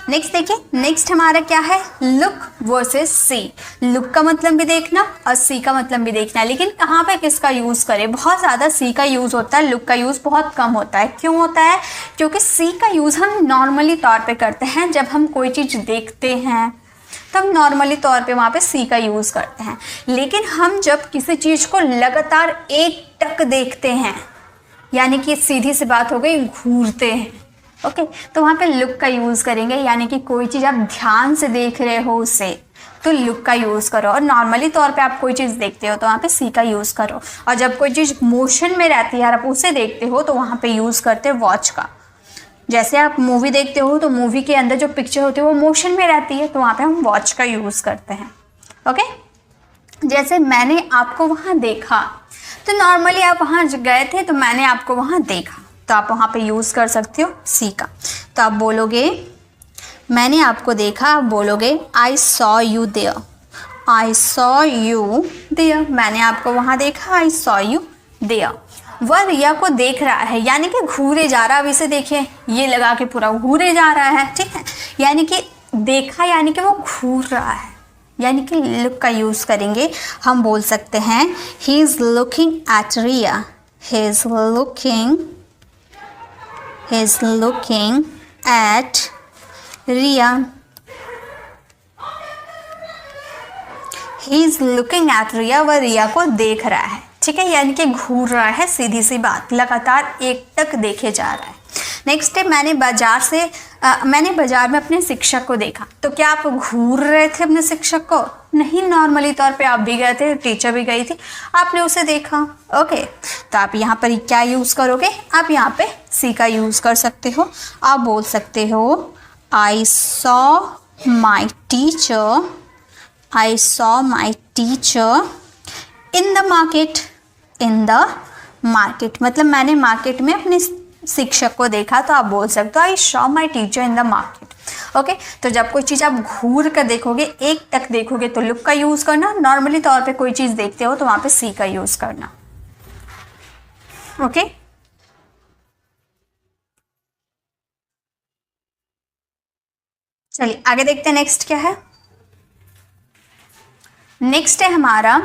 नेक्स्ट देखिए, नेक्स्ट हमारा क्या है, लुक वर्सेस सी। लुक का मतलब भी देखना और सी का मतलब भी देखना, लेकिन कहाँ पे किसका यूज़ करें। बहुत ज़्यादा सी का यूज़ होता है, लुक का यूज़ बहुत कम होता है। क्यों होता है? क्योंकि सी का यूज़ हम नॉर्मली तौर पे करते हैं जब हम कोई चीज़ देखते हैं, तब नॉर्मली तौर पे वहाँ पे सी का यूज़ करते हैं। लेकिन हम जब किसी चीज़ को लगातार एक टक देखते हैं, यानी कि सीधी सी बात हो गई, घूरते हैं, ओके, तो वहाँ पे लुक का यूज़ करेंगे। यानी कि कोई चीज़ आप ध्यान से देख रहे हो उसे, तो लुक का यूज़ करो। और नॉर्मली तौर पे आप कोई चीज़ देखते हो तो वहाँ पे सी का यूज़ करो। और जब कोई चीज़ मोशन में रहती है और आप उसे देखते हो तो वहाँ पे यूज़ करते हो वॉच का। जैसे आप मूवी देखते हो तो मूवी के अंदर जो पिक्चर होती है वो मोशन में रहती है, तो वहाँ पे हम वॉच का यूज़ करते हैं। ओके, जैसे मैंने आपको वहाँ देखा, तो नॉर्मली आप वहाँ गए थे तो मैंने आपको वहाँ देखा, तो आप वहाँ पे यूज़ कर सकते हो सी का। तो आप बोलोगे मैंने आपको देखा, आप बोलोगे I saw you there. I saw you there, मैंने आपको वहाँ देखा, आई सॉ यू देयर। वह रिया को देख रहा है, यानी कि घूरे जा रहा है। अब इसे देखिए, ये लगा के पूरा घूरे जा रहा है, ठीक है, यानी कि देखा यानी कि वो घूर रहा है, यानी कि लुक का यूज़ करेंगे। हम बोल सकते हैं he is looking at Riya, he is looking at Riya, he is looking at Riya, वह रिया को देख रहा है, ठीक है, यानी कि घूर रहा है, सीधी सी बात, लगातार एक टक देखे जा रहा है। नेक्स्ट है, मैंने बाजार में अपने शिक्षक को देखा। तो क्या आप घूर रहे थे अपने शिक्षक को? नहीं, नॉर्मली तौर पे आप भी गए थे, टीचर भी गई थी, आपने उसे देखा। ओके, तो आप यहाँ पर क्या यूज़ करोगे? आप यहाँ पे सी का यूज़ कर सकते हो। आप बोल सकते हो I saw my teacher, I saw my teacher in the market. In the market मतलब मैंने मार्केट में अपने शिक्षक को देखा, तो आप बोल सकते हो I saw my teacher in the market. Okay, तो जब कोई चीज़ आप घूर कर देखोगे, एक टक देखोगे, तो लुक का यूज़ करना। नॉर्मली तौर पे कोई चीज़ देखते हो तो वहाँ पे सी का यूज़ करना। ओके, चलिए आगे देखते हैं नेक्स्ट क्या है। नेक्स्ट है हमारा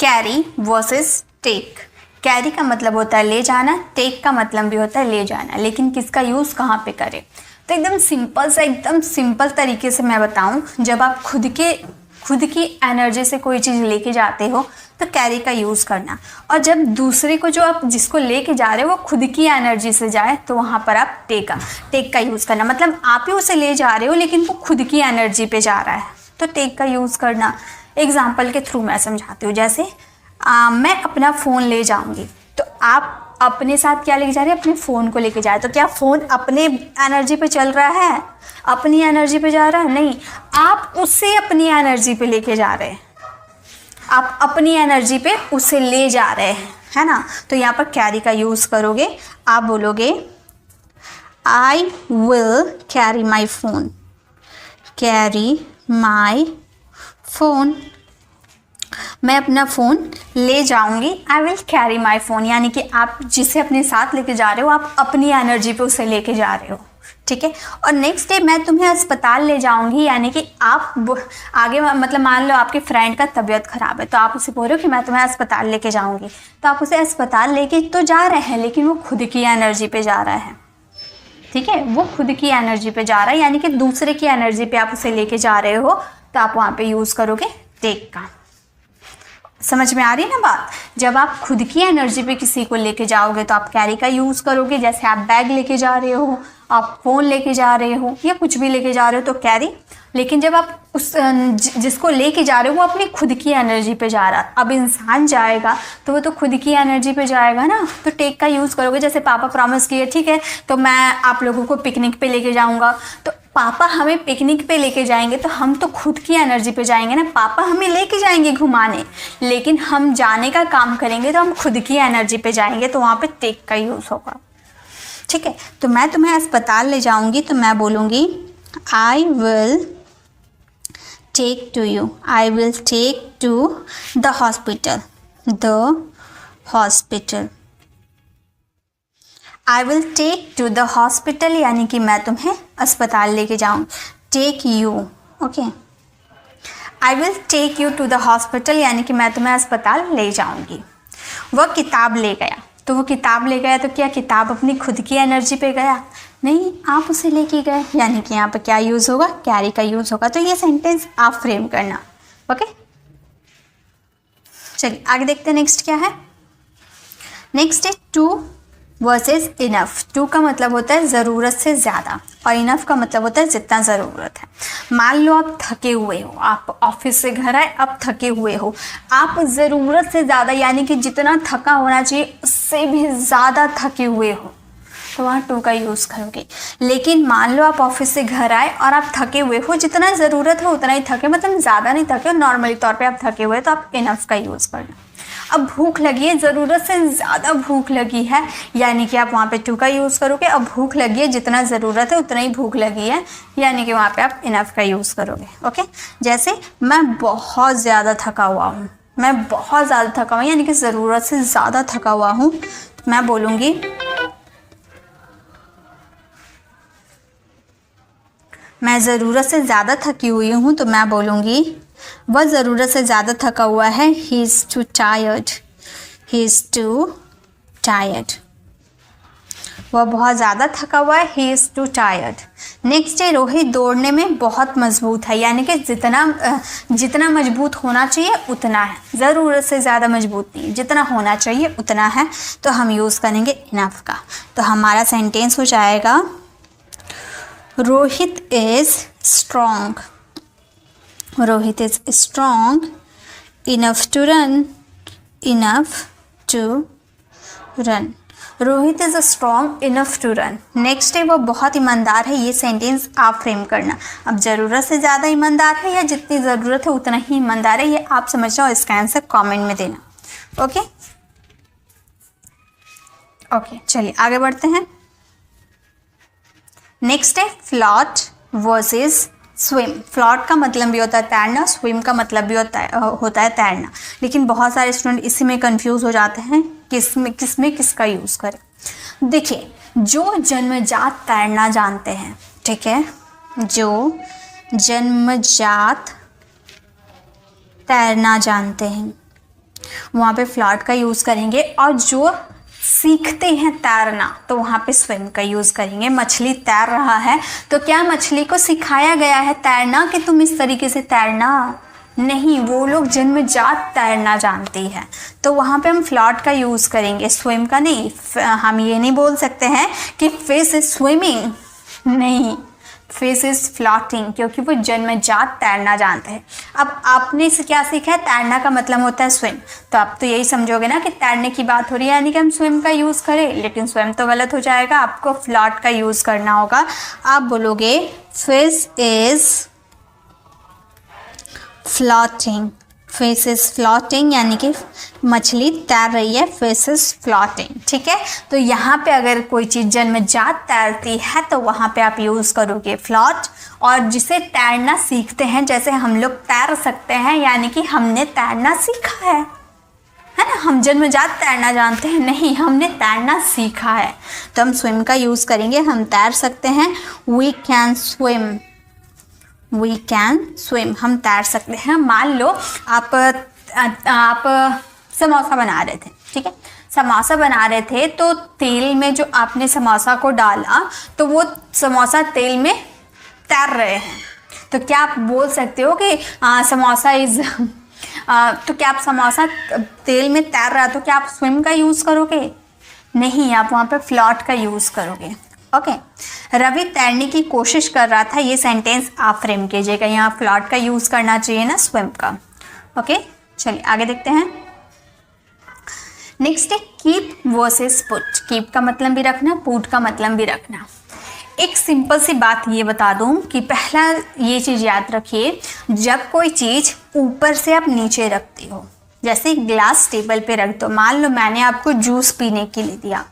कैरी वर्सेस टेक। कैरी का मतलब होता है ले जाना, टेक का मतलब भी होता है ले जाना, लेकिन किसका यूज़ कहाँ पे करें? तो एकदम सिंपल तरीके से मैं बताऊं, जब आप खुद की एनर्जी से कोई चीज़ लेके जाते हो तो कैरी का यूज़ करना, और जब दूसरे को जो आप जिसको लेके जा रहे हो वो खुद की एनर्जी से जाए तो वहाँ पर आप टेक का यूज़ करना। मतलब आप ही उसे ले जा रहे हो लेकिन वो खुद की एनर्जी पे जा रहा है, तो टेक का यूज़ करना। एग्जाम्पल के थ्रू मैं समझाती हूँ। जैसे मैं अपना फ़ोन ले जाऊँगी, तो आप अपने साथ क्या लेके जा रहे हैं? अपने फ़ोन को लेके जा रहे हैं। तो क्या फ़ोन अपने एनर्जी पे चल रहा है? अपनी एनर्जी पे जा रहा है? नहीं, आप उसे अपनी एनर्जी पे लेके जा रहे हैं, आप अपनी एनर्जी पे उसे ले जा रहे हैं, है ना। तो यहाँ पर कैरी का यूज़ करोगे। आप बोलोगे I will carry my phone, carry my phone, मैं अपना फ़ोन ले जाऊंगी। I will carry my phone, यानी कि आप जिसे अपने साथ लेके जा रहे हो आप अपनी एनर्जी पे उसे लेके जा रहे हो, ठीक है। और नेक्स्ट डे मैं तुम्हें अस्पताल ले जाऊंगी, यानी कि आप आगे मतलब मान लो आपके फ्रेंड का तबीयत ख़राब है, तो आप उसे बोल रहे हो कि मैं तुम्हें अस्पताल लेके जाऊंगी, तो आप उसे अस्पताल लेके तो जा रहे हैं लेकिन वो खुद की एनर्जी पे जा रहा है, ठीक है, वो खुद की एनर्जी पे जा रहा है, यानी कि दूसरे की एनर्जी पे आप उसे लेके जा रहे हो, तो आप वहाँ पे यूज़ करोगे टेक का। समझ में आ रही है ना बात? जब आप खुद की एनर्जी पे किसी को लेके जाओगे तो आप कैरी का यूज़ करोगे। जैसे आप बैग लेके जा रहे हो, आप फ़ोन लेके जा रहे हो या कुछ भी लेके जा रहे हो तो कैरी। लेकिन जब आप उस जिसको लेके जा रहे हो वो अपनी खुद की एनर्जी पे जा रहा है, अब इंसान जाएगा तो वो तो खुद की एनर्जी पे जाएगा ना, तो टेक का यूज़ करोगे। जैसे पापा प्रॉमिस किए, ठीक है, तो मैं आप लोगों को पिकनिक पे लेके जाऊँगा, तो पापा हमें पिकनिक पे लेके जाएंगे तो हम तो खुद की एनर्जी पे जाएंगे ना। पापा हमें लेके जाएंगे घुमाने, लेकिन हम जाने का काम करेंगे तो हम खुद की एनर्जी पे जाएंगे, तो वहाँ पे टेक का यूज़ होगा, ठीक है। तो मैं तुम्हें अस्पताल ले जाऊंगी, तो मैं बोलूँगी I will take to you, I will take to the hospital, the hospital. I will take to the hospital यानी कि मैं तुम्हें अस्पताल लेके जाऊँ। Take you, okay. I will take you to the hospital यानी कि मैं तुम्हें अस्पताल ले जाऊँगी। वह किताब ले गया, तो वो किताब ले गया तो क्या किताब अपनी खुद की एनर्जी पे गया? नहीं, आप उसे लेके गए, यानी कि यहाँ पे क्या यूज़ होगा? कैरी का यूज़ होगा। तो ये सेंटेंस आप फ्रेम करना, ओके। चलिए आगे देखते हैं नेक्स्ट क्या है। नेक्स्ट है टू वर्सेस इनफ। टू का मतलब होता है ज़रूरत से ज़्यादा और इनफ का मतलब होता है जितना ज़रूरत है। मान लो आप थके हुए हो, आप ऑफिस से घर आए, अब थके हुए हो, आप ज़रूरत से ज़्यादा यानी कि जितना थका होना चाहिए उससे भी ज़्यादा थके हुए हो, तो वहाँ टू का यूज़ करोगे। लेकिन मान लो आप ऑफिस से घर आए और आप थके हुए हो, जितना ज़रूरत है उतना ही थके, मतलब ज़्यादा नहीं थके, नॉर्मली तौर पे आप थके हुए, तो आप इनफ का यूज़ करना। अब भूख लगी है, ज़रूरत से ज़्यादा भूख लगी है, यानी कि आप वहाँ पे टू का यूज़ करोगे। अब भूख लगी है, जितना ज़रूरत है उतना ही भूख लगी है, यानी कि वहाँ पे आप इनफ का यूज़ करोगे, ओके। जैसे मैं बहुत ज़्यादा थका हुआ हूँ, मैं बहुत ज़्यादा थका हुआ हूँ यानी कि ज़रूरत से ज़्यादा थका हुआ हूँ, तो मैं बोलूँगी मैं ज़रूरत से ज़्यादा थकी हुई हूँ, तो मैं बोलूँगी वह ज़रूरत से ज़्यादा थका हुआ है। He is to tired, he is to tired. वह बहुत ज़्यादा थका हुआ है, he is to tired. Next है रोहित दौड़ने में बहुत मजबूत है, यानी कि जितना मजबूत होना चाहिए उतना है, ज़रूरत से ज़्यादा मजबूत नहीं, जितना होना चाहिए उतना है, तो हम यूज़ करेंगे इनफ का। तो हमारा सेंटेंस हो जाएगा Rohit is strong, Rohit is strong enough to run, enough to run. Rohit is strong enough to run. Next है वो बहुत ईमानदार है, ये सेंटेंस आप फ्रेम करना। अब ज़रूरत से ज़्यादा ईमानदार है या जितनी ज़रूरत है उतना ही ईमानदार है, ये आप समझना और इसका आंसर कमेंट में देना, ओके। ओके चलिए आगे बढ़ते हैं। नेक्स्ट है फ्लोट वर्सेस स्विम। फ्लोट का मतलब भी होता है तैरना, स्विम का मतलब भी होता है तैरना, लेकिन बहुत सारे स्टूडेंट इसी में कंफ्यूज हो जाते हैं किसमें किसका यूज़ करें। देखिए, जो जन्मजात तैरना जानते हैं, ठीक है, जो जन्मजात तैरना जानते हैं वहाँ पे फ्लोट का यूज़ करेंगे, और जो सीखते हैं तैरना तो वहाँ पे स्विम का यूज़ करेंगे। मछली तैर रहा है तो क्या मछली को सिखाया गया है तैरना कि तुम इस तरीके से तैरना? नहीं, वो लोग जन्मजात तैरना जानती है, तो वहाँ पे हम फ्लोट का यूज़ करेंगे, स्विम का नहीं। हम ये नहीं बोल सकते हैं कि फिश इज स्विमिंग, नहीं, फिश इज फ्लोटिंग, क्योंकि वो जन्मजात तैरना जानते हैं। अब आपने इसे क्या सीखा है? तैरना का मतलब होता है स्विम, तो आप तो यही समझोगे ना कि तैरने की बात हो रही है यानी कि हम स्विम का यूज़ करें, लेकिन स्विम तो गलत हो जाएगा, आपको फ्लोट का यूज़ करना होगा। आप बोलोगे fish is floating, fish is floating यानी कि मछली तैर रही है, फिश इज फ्लोटिंग, ठीक है। तो यहाँ पे अगर कोई चीज़ जन्मजात तैरती है तो वहाँ पे आप यूज़ करोगे फ्लोट, और जिसे तैरना सीखते हैं, जैसे हम लोग तैर सकते हैं यानी कि हमने तैरना सीखा है ना। हम जन्मजात तैरना जानते हैं नहीं, हमने तैरना सीखा है, तो हम स्विम का यूज़ करेंगे। हम तैर सकते हैं, we can swim, we can swim, हम तैर सकते हैं। मान लो आप समोसा बना रहे थे, ठीक है, समोसा बना रहे थे तो तेल में जो आपने समोसा को डाला तो वो समोसा तेल में तैर रहे हैं, तो क्या आप बोल सकते हो कि समोसा इज तो क्या आप समोसा तेल में तैर रहा, तो क्या आप स्विम का यूज़ करोगे? नहीं, आप वहाँ पे फ्लोट का यूज़ करोगे, ओके। रवि तैरने की कोशिश कर रहा था, ये सेंटेंस आप फ्रेम कीजिएगा, यहाँ फ्लोट का यूज़ करना चाहिए ना स्विम का, ओके। चलिए आगे देखते हैं। नेक्स्ट है कीप वर्सेस पुट। कीप का मतलब भी रखना, पुट का मतलब भी रखना। एक सिंपल सी बात ये बता दूं कि पहला ये चीज़ याद रखिए, जब कोई चीज़ ऊपर से आप नीचे रखते हो, जैसे ग्लास टेबल पे रख दो, मान लो मैंने आपको जूस पीने के लिए दिया,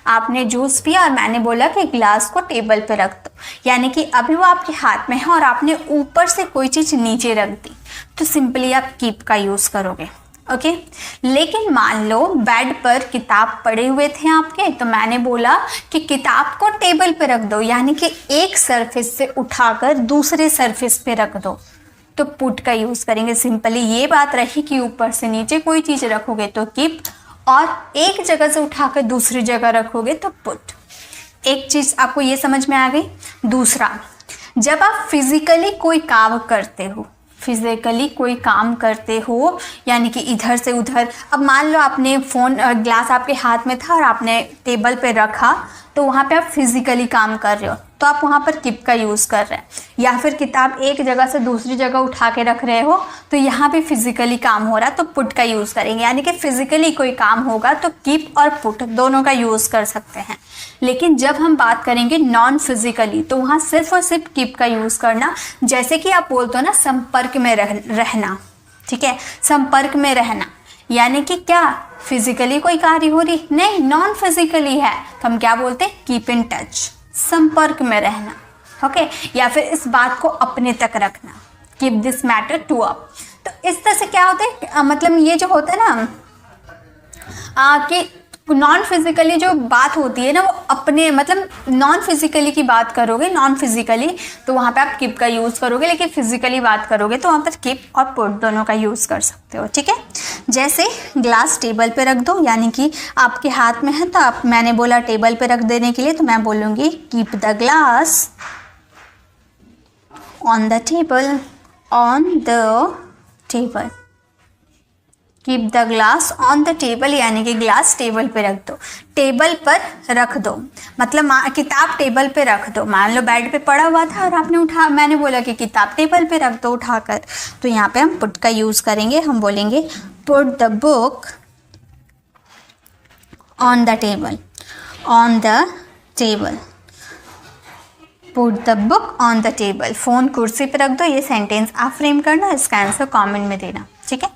आपने जूस पिया और मैंने बोला कि ग्लास को टेबल पे रख दो, यानी कि अभी वो आपके हाथ में है और आपने ऊपर से कोई चीज़ नीचे रख दी, तो सिंपली आप कीप का यूज़ करोगे, ओके। लेकिन मान लो बेड पर किताब पड़े हुए थे आपके, तो मैंने बोला कि किताब को टेबल पे रख दो, यानी कि एक सरफेस से उठाकर दूसरे सरफेस पे रख दो, तो पुट का यूज़ करेंगे। सिंपली ये बात रही कि ऊपर से नीचे कोई चीज़ रखोगे तो कीप, और एक जगह से उठाकर दूसरी जगह रखोगे तो पुट। एक चीज़ आपको ये समझ में आ गई। दूसरा, जब आप फिजिकली कोई काम करते हो, फिजिकली कोई काम करते हो यानी कि इधर से उधर, अब मान लो आपने फ़ोन ग्लास आपके हाथ में था और आपने टेबल पे रखा, तो वहाँ पे आप फिजिकली काम कर रहे हो, तो आप वहाँ पर कीप का यूज़ कर रहे हैं। या फिर किताब एक जगह से दूसरी जगह उठा के रख रहे हो, तो यहाँ पे फिजिकली काम हो रहा है, तो पुट का यूज़ करेंगे। यानी कि फिजिकली कोई काम होगा तो कीप और पुट दोनों का यूज़ कर सकते हैं। लेकिन जब हम बात करेंगे नॉन फिजिकली, तो वहाँ सिर्फ और सिर्फ कीप का यूज़ करना। जैसे कि आप बोलते हो ना संपर्क में रहना, ठीक है, संपर्क में रहना, यानी कि क्या फिजिकली कोई कार्य हो रही नहीं, नॉन फिजिकली है, तो हम क्या बोलते हैं, कीप इन टच, संपर्क में रहना। ओके। या फिर इस बात को अपने तक रखना, keep this matter to up. तो इस तरह से क्या होता है, मतलब ये जो होता है ना कि नॉन फिजिकली जो बात होती है ना, वो अपने मतलब नॉन फिजिकली की बात करोगे, नॉन फिजिकली तो वहाँ पे आप कीप का यूज़ करोगे, लेकिन फिजिकली बात करोगे तो वहाँ पर कीप और पुट दोनों का यूज़ कर सकते हो, ठीक है। जैसे ग्लास टेबल पे रख दो, यानी कि आपके हाथ में है, तो आप, मैंने बोला टेबल पे रख देने के लिए, तो मैं बोलूँगी keep the glass on the table, on the table, keep the glass on the table, यानी कि ग्लास टेबल पे रख दो, टेबल पर रख दो, मतलब किताब टेबल पे रख दो। मान लो बेड पे पड़ा हुआ था और आपने उठा, मैंने बोला कि किताब टेबल पे रख दो उठाकर, तो यहाँ पे हम पुट का यूज़ करेंगे। हम बोलेंगे put the book on the table, on the table, put the book on the table. Phone कुर्सी पे रख दो, ये सेंटेंस आप फ्रेम करना, इसका आंसर कमेंट में देना, ठीक है।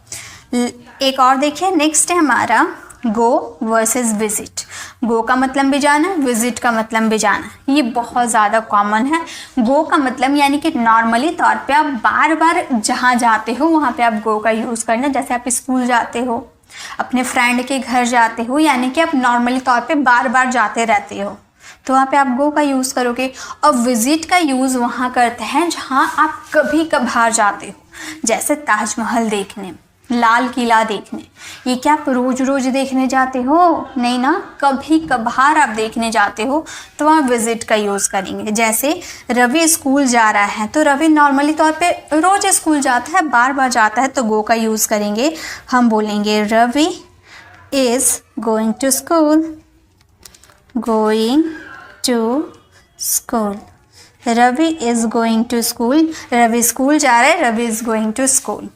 एक और देखिए, नेक्स्ट है हमारा गो वर्सेस विजिट। गो का मतलब भी जाना, विजिट का मतलब भी जाना, ये बहुत ज़्यादा कॉमन है। गो का मतलब यानी कि नॉर्मली तौर पे आप बार बार जहाँ जाते हो वहाँ पे आप गो का यूज़ करना। जैसे आप स्कूल जाते हो, अपने फ्रेंड के घर जाते हो, यानी कि आप नॉर्मली तौर पे बार बार जाते रहते हो, तो वहाँ पे आप गो का यूज़ करोगे। और विजिट का यूज़ वहाँ करते हैं जहाँ आप कभी कभार जाते हो, जैसे ताजमहल देखने, लाल किला देखने। ये क्या आप रोज रोज देखने जाते हो? नहीं ना, कभी कभार आप देखने जाते हो, तो वहाँ विजिट का यूज़ करेंगे। जैसे रवि स्कूल जा रहा है, तो रवि नॉर्मली तौर पे रोज स्कूल जाता है, बार बार जाता है, तो गो का यूज़ करेंगे। हम बोलेंगे Ravi is going to school, going to school, Ravi is going to school, Ravi school जा रहा है, Ravi is going to school.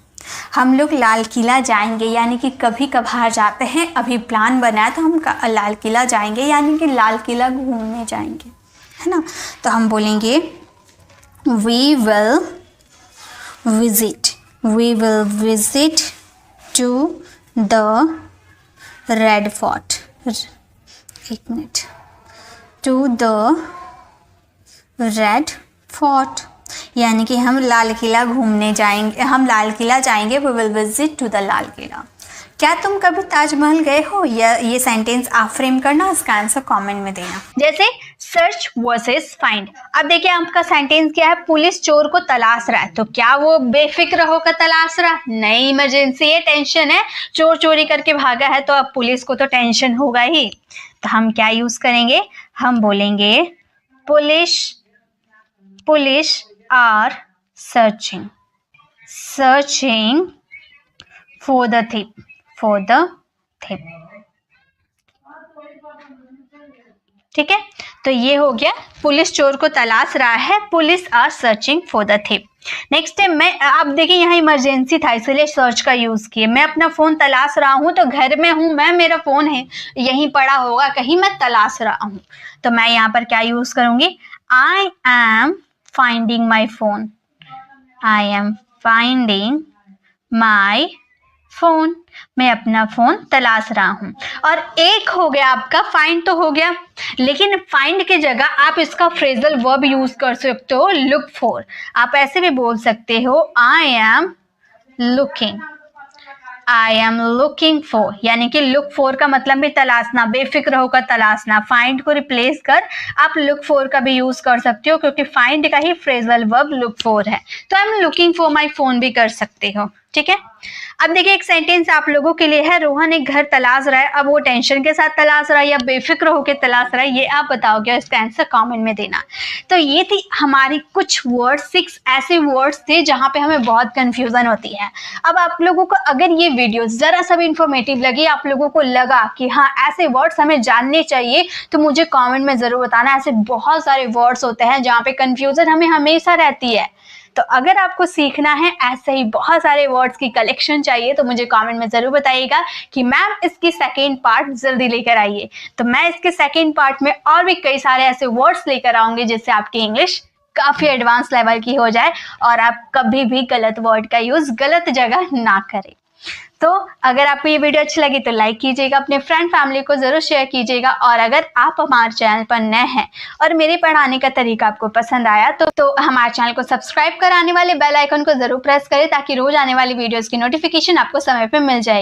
हम लोग लाल किला जाएंगे, यानी कि कभी कभार जाते हैं, अभी प्लान बना है तो हम लाल किला जाएंगे, यानी कि लाल किला घूमने जाएंगे, है ना। तो हम बोलेंगे we will visit to the red fort, एक minute, to the red fort, यानी कि हम लाल किला घूमने जाएंगे, हम लाल किला जाएंगे, we will visit to the Lal Qila. क्या तुम कभी ताजमहल गए हो? ये सेंटेंस आप फ्रेम करना, इसका आंसर कमेंट में देना। जैसे सर्च वर्सेस फाइंड। अब देखिए आपका सेंटेंस क्या है, पुलिस चोर को तलाश रहा है, तो क्या वो बेफिक्र होकर तलाश रहा? नहीं, इमरजेंसी है, टेंशन है, चोर चोरी करके भागा है, तो अब पुलिस को तो टेंशन होगा ही। तो हम क्या यूज करेंगे, हम बोलेंगे police are searching for the thief, ठीक है। तो ये हो गया, पुलिस चोर को तलाश रहा है, police are searching for the thief. Next है, मैं, आप देखिए यहाँ इमरजेंसी था इसलिए सर्च का यूज किए। मैं अपना फोन तलाश रहा हूँ, तो घर में हूँ मैं, मेरा फोन है यहीं पड़ा होगा कहीं, मैं तलाश रहा हूँ, तो मैं यहाँ पर क्या यूज करूंगी, I am finding my phone, I am finding my phone, मैं अपना फोन तलाश रहा हूं। और एक हो गया आपका फाइंड, तो हो गया, लेकिन फाइंड की जगह आप इसका फ्रेजल वर्ब यूज कर सकते हो, लुक फॉर। आप ऐसे भी बोल सकते हो, I am looking, I am looking for, यानी कि लुक फॉर का मतलब भी तलाशना, बेफिक्र होकर तलाशना। फाइंड को रिप्लेस कर आप लुक फॉर का भी यूज कर सकते हो, क्योंकि फाइंड का ही फ्रेजल वर्ब लुक फॉर है। तो I am looking for my phone भी कर सकते हो, ठीक है। अब देखिए एक सेंटेंस आप लोगों के लिए है, रोहन एक घर तलाश रहा है। अब वो टेंशन के साथ तलाश रहा है या बेफिक्र होकर तलाश रहा है, ये आप बताओगे, इसका आंसर कमेंट में देना। तो ये थी हमारी कुछ वर्ड्स, 6 ऐसे वर्ड्स थे जहां पे हमें बहुत कंफ्यूजन होती है। अब आप लोगों को अगर ये वीडियो जरा सा भी इंफॉर्मेटिव लगी, आप लोगों को लगा कि हाँ ऐसे वर्ड्स हमें जानने चाहिए, तो मुझे कमेंट में जरूर बताना। ऐसे बहुत सारे वर्ड्स होते हैं जहाँ पे कंफ्यूजन हमें हमेशा रहती है। तो अगर आपको सीखना है, ऐसे ही बहुत सारे वर्ड्स की कलेक्शन चाहिए, तो मुझे कमेंट में जरूर बताइएगा कि मैम इसकी सेकेंड पार्ट जल्दी लेकर आइए। तो मैं इसके सेकेंड पार्ट में और भी कई सारे ऐसे वर्ड्स लेकर आऊंगी जिससे आपकी इंग्लिश काफी एडवांस लेवल की हो जाए और आप कभी भी गलत वर्ड का यूज गलत जगह ना करें। तो अगर आपको ये वीडियो अच्छी लगी तो लाइक कीजिएगा, अपने फ्रेंड फैमिली को जरूर शेयर कीजिएगा, और अगर आप हमारे चैनल पर नए हैं और मेरे पढ़ाने का तरीका आपको पसंद आया तो हमारे चैनल को सब्सक्राइब कराने वाले बेल आइकन को जरूर प्रेस करें, ताकि रोज आने वाली वीडियोस की नोटिफिकेशन आपको समय पे मिल जाएगी।